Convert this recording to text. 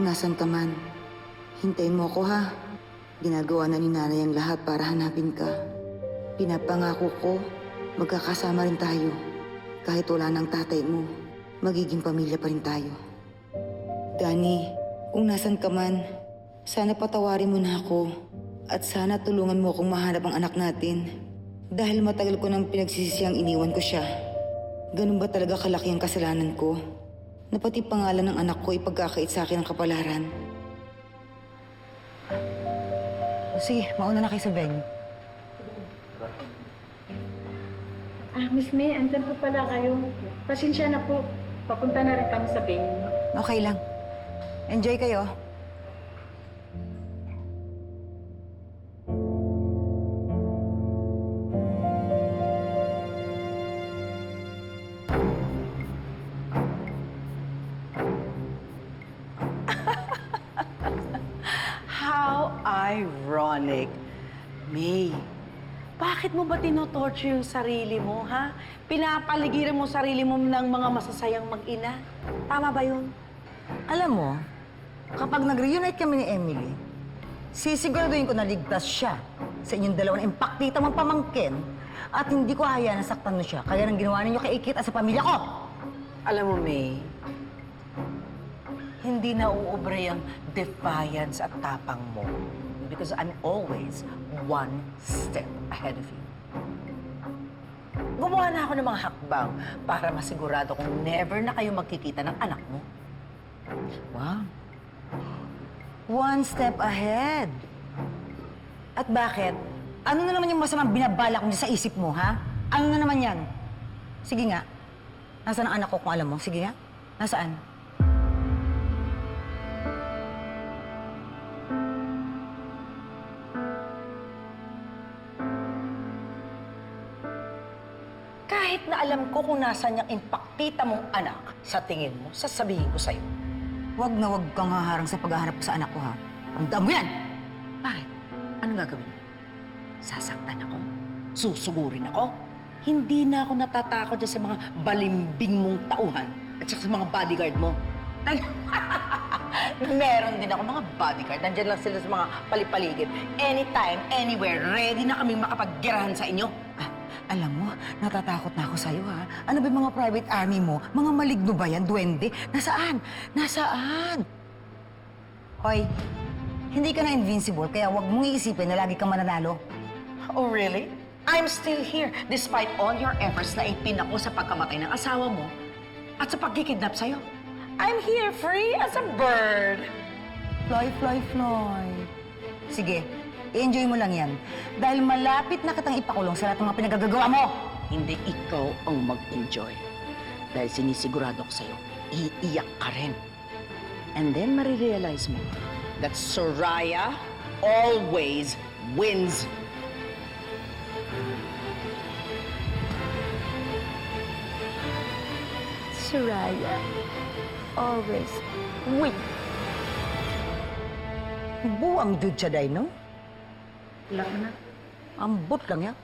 nasan ka man, hintayin mo ako ha. Ginagawa na ni nanay ang lahat para hanapin ka. Pinapangako ko, magkakasama rin tayo. Kahit wala ng tatay mo, magiging pamilya pa rin tayo. Danny, kung nasan ka man, sana patawarin mo na ako. At sana tulungan mo akong mahanap ang anak natin. Dahil matagal ko nang pinagsisisiyang iniwan ko siya. Ganun ba talaga kalaki ang kasalanan ko? Na pati pangalan ng anak ko ipagkakait sa akin ang kapalaran. Sige, mauna na kayo sa venue. Miss May, andyan po pala kayo. Pasensya na po. Papunta na rin kami sa venue. Okay lang. Enjoy kayo. How ironic. May, bakit mo ba tinotorture yung sarili mo, ha? Pinapaligiran mo sarili mo ng mga masasayang mag-ina. Tama ba yun? Alam mo, kapag nag-reunite kami ni Emily, sisiguraduhin ko na ligtas siya sa inyong dalawang impaktita mong pamangkin at hindi ko hayaan na saktan mo siya. Kaya nang ginawa ninyo kay Ikit at sa pamilya ko. Alam mo, May, hindi na uubre ang defiance at tapang mo because I'm always one step ahead of you. Gumawa na ako ng mga hakbang para masigurado kung never na kayo magkikita ng anak mo. Wow. One step ahead. At bakit? Ano na naman yung masamang binabalak mo sa isip mo, ha? Ano na naman yan? Sige nga. Nasaan ang anak ko kung alam mo? Sige nga. Nasaan? Kahit na alam ko kung nasaan yung impaktita mong anak, sa tingin mo, sasabihin ko sa'yo. Huwag na huwag kang haharang sa paghahanap ko sa anak ko, ha? Tandaan mo yan! Bakit? Anong gagawin mo? Sasaktan ako? Susugurin ako? Hindi na ako natatakot dyan sa mga balimbing mong tauhan at sa mga bodyguard mo. Meron din ako mga bodyguard. Nandiyan lang sila sa mga palipaligid. Anytime, anywhere, ready na kaming makapaggerahan sa inyo. Alam mo, natatakot na ako sa'yo, ha? Ano ba yung mga private army mo? Mga maligno ba yan, duwende? Nasaan? Nasaan? Hoy, hindi ka na invincible, kaya huwag mong iisipin na lagi kang mananalo. Oh, really? I'm still here despite all your efforts na ipin ako sa pagkamatay ng asawa mo at sa pagkikidnap sa'yo. I'm here free as a bird. Fly, fly, fly. Sige, i-enjoy mo lang yan. Dahil malapit na kitang ipakulong sa lahat ng mga pinagagagawa mo. Hindi ikaw ang mag-enjoy. Dahil sinisigurado ko sa'yo, iiyak ka rin. And then marirealize mo that Soraya always wins. Soraya, always win. Buang jud siya, day, no? Wala ka na. Ambot lang yan.